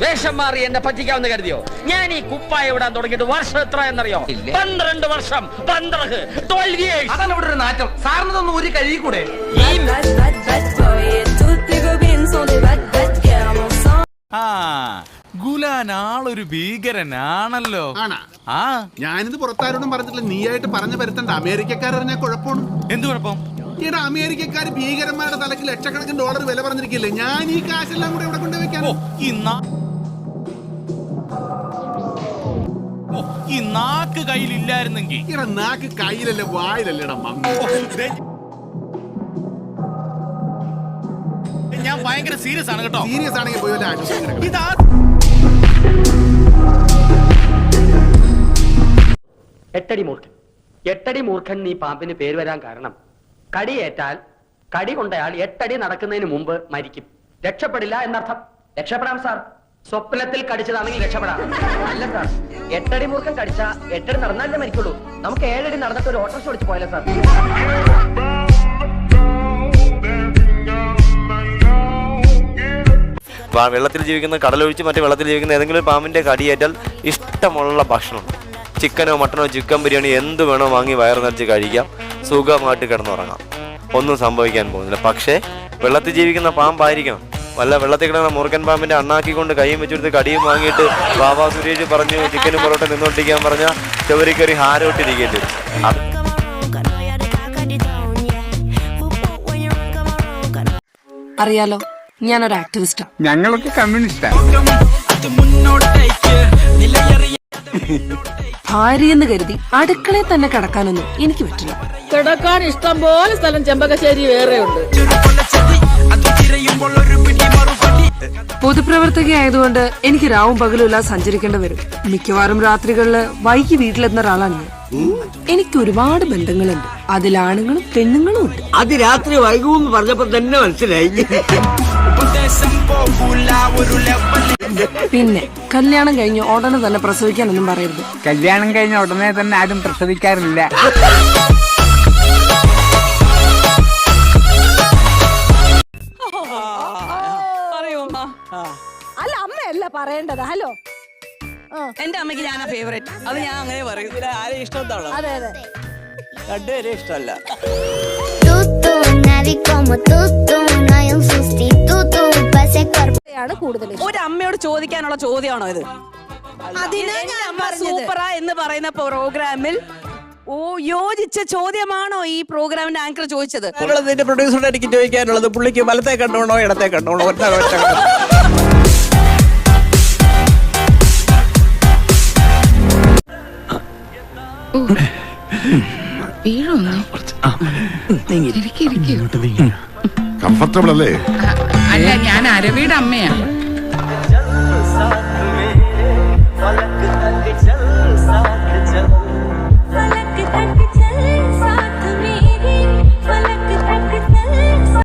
വേഷം മാറി എന്നെ പറ്റിക്കാമെന്ന് കരുതിയോ? ഞാൻ ഈ കുപ്പായ ഇടാൻ തുടങ്ങിയിട്ട് വർഷം എത്ര എന്നറിയോ? 12 വർഷം. 12 years. അതാണ് ഇവിടെ ഒരു നാറ്റം. സാറിനതൊന്നും ഒരു കഴിയൂടെ? ഗുലാൻ ആളൊരു ഭീകരനാണല്ലോ. ആ ഞാനിത് പുറത്താരോടും പറഞ്ഞിട്ടില്ല. നീയായിട്ട് പറഞ്ഞു വരുത്തണ്ട. അമേരിക്കക്കാരറിഞ്ഞാ കുഴപ്പമാണ്. എന്ത് കുഴപ്പം? ഈടാ അമേരിക്കക്കാര് ഭീകരന്മാരുടെ തലക്ക് ലക്ഷക്കണക്കിന് ഡോളർ വില പറഞ്ഞിരിക്കില്ലേ? ഞാൻ ഈ കാശെല്ലാം കൂടെ ഇവിടെ കൊണ്ടുവയ്ക്കാനോ? ഈ നാക്ക് കയ്യിലില്ലായിരുന്നെങ്കിൽ. ഈടാ നാക്ക് കയ്യിലല്ലേ വായിലല്ലേടാ മമ്മി. ഞാൻ ഭയങ്കര സീരിയസ് ആണ് കേട്ടോ. സീരിയസ് ആണെങ്കിൽ പോയല്ലേ ഇതാ എട്ടടി മൂർഖൻ നീ പാമ്പിന് പേര് വരാൻ കാരണം കടിയേറ്റാൽ കടി കൊണ്ടയാൾ 8 അടി നടക്കുന്നതിന് മുമ്പ് മരിക്കും. രക്ഷപ്പെടില്ല എന്നർത്ഥം. രക്ഷപ്പെടാം സാർ. സ്വപ്നത്തിൽ കടിച്ചതാണെങ്കിൽ രക്ഷപ്പെടാം. അല്ല സാർ, 8 അടി മൂർഖൻ കടിച്ച 8 അടി നടന്നാലേ മരിക്കുള്ളൂ. നമുക്ക് 7 അടി നടന്നിട്ട് ഒരു ഓട്ടോറിക്ഷ ഓടിച്ച് പോയല്ലോ സാർ. വെള്ളത്തിൽ ജീവിക്കുന്ന, കടലൊഴിച്ച് മറ്റു വെള്ളത്തിൽ ജീവിക്കുന്ന ഏതെങ്കിലും പാമ്പിന്റെ കടിയേറ്റാൽ ഇഷ്ടമുള്ള ഭക്ഷണം, ചിക്കനോ മട്ടനോ ചിക്കൻ ബിരിയാണി എന്ത് വേണോ വാങ്ങി വയറ് നിറച്ച് കഴിക്കാം. സുഖമായിട്ട് കിടന്നുറങ്ങാം. ഒന്നും സംഭവിക്കാൻ പോകുന്നില്ല. പക്ഷേ വെള്ളത്തിൽ ജീവിക്കുന്ന പാമ്പായിരിക്കണം. വല്ല വെള്ളത്തിൽ കിടന്ന മുറുക്കൻ പാമ്പിന്റെ അണ്ണാക്കിക്കൊണ്ട് കൈയും വെച്ചെടുത്ത് കടിയും വാങ്ങിയിട്ട് ബാബാ സുരേഷ് പറഞ്ഞു ചിക്കനും പൊറോട്ട നിന്നോട്ടിരിക്കാൻ പറഞ്ഞ ചെവരിക്കറി ഹാരോട്ടിരിക്കേണ്ടി വരും. അറിയാലോ, ഞാനൊരു ആക്ടിവിസ്റ്റാ. ഞങ്ങളൊക്കെ കമ്മ്യൂണിസ്റ്റാ. ഭാര്യയെന്ന് കരുതി അടുക്കളയിൽ തന്നെ കിടക്കാനൊന്നും എനിക്ക് പറ്റില്ല. കിടക്കാൻ ഇഷ്ടം പോലെ സ്ഥലം ചെമ്പകശ്ശേരി വേറെയുണ്ട്. പൊതുപ്രവർത്തക ആയതുകൊണ്ട് എനിക്ക് രാവും പകലുമില്ലാതെ സഞ്ചരിക്കേണ്ടി വരും. മിക്കവാറും രാത്രികളില് വൈകി വീട്ടിലെത്തുന്ന ഒരാളാണ് ഞാൻ. എനിക്ക് ഒരുപാട് ബന്ധങ്ങളുണ്ട്. അതിലാണുങ്ങളും പെണ്ണുങ്ങളും ഉണ്ട്. അത് രാത്രി വൈകുമെന്ന് പറഞ്ഞപ്പോ തന്നെ മനസ്സിലായി. പിന്നെ കല്യാണം കഴിഞ്ഞ് ഉടനെ തന്നെ പ്രസവിക്കാനൊന്നും പറയരുത്. കല്യാണം കഴിഞ്ഞ ഉടനെ തന്നെ ആരും പ്രസവിക്കാറില്ല. അല്ല, അമ്മയല്ല പറയേണ്ടത്. ഹലോ, എന്റെ അമ്മയ്ക്ക് ഞാനാ ഫേവറേറ്റ്. അത് ഞാൻ അങ്ങനെ പറയും. ആരെയും ഇഷ്ടത്താണോ? അതെ അതെ, രണ്ടുപേരും ഇഷ്ടമല്ല. കൂടുതൽ ഒരു അമ്മയോട് ചോദിക്കാനുള്ള ചോദ്യമാണോ ഇത്? സൂപ്പറാ എന്ന് പറയുന്ന പ്രോഗ്രാമിൽ യോജിച്ച ചോദ്യമാണോ ഈ പ്രോഗ്രാമിന്റെ ആങ്കർ ചോദിച്ചത്? ഇതിന്റെ പ്രൊഡ്യൂസറുടെ എനിക്ക് ചോദിക്കാനുള്ളത്, പുള്ളിക്ക് വലത്തെ കണ്ടോണോ ഇടത്തെ കണ്ടോണോ? കംഫർട്ടബിൾ അല്ലേ? അല്ല, ഞാൻ അരവിയുടെ അമ്മയാ.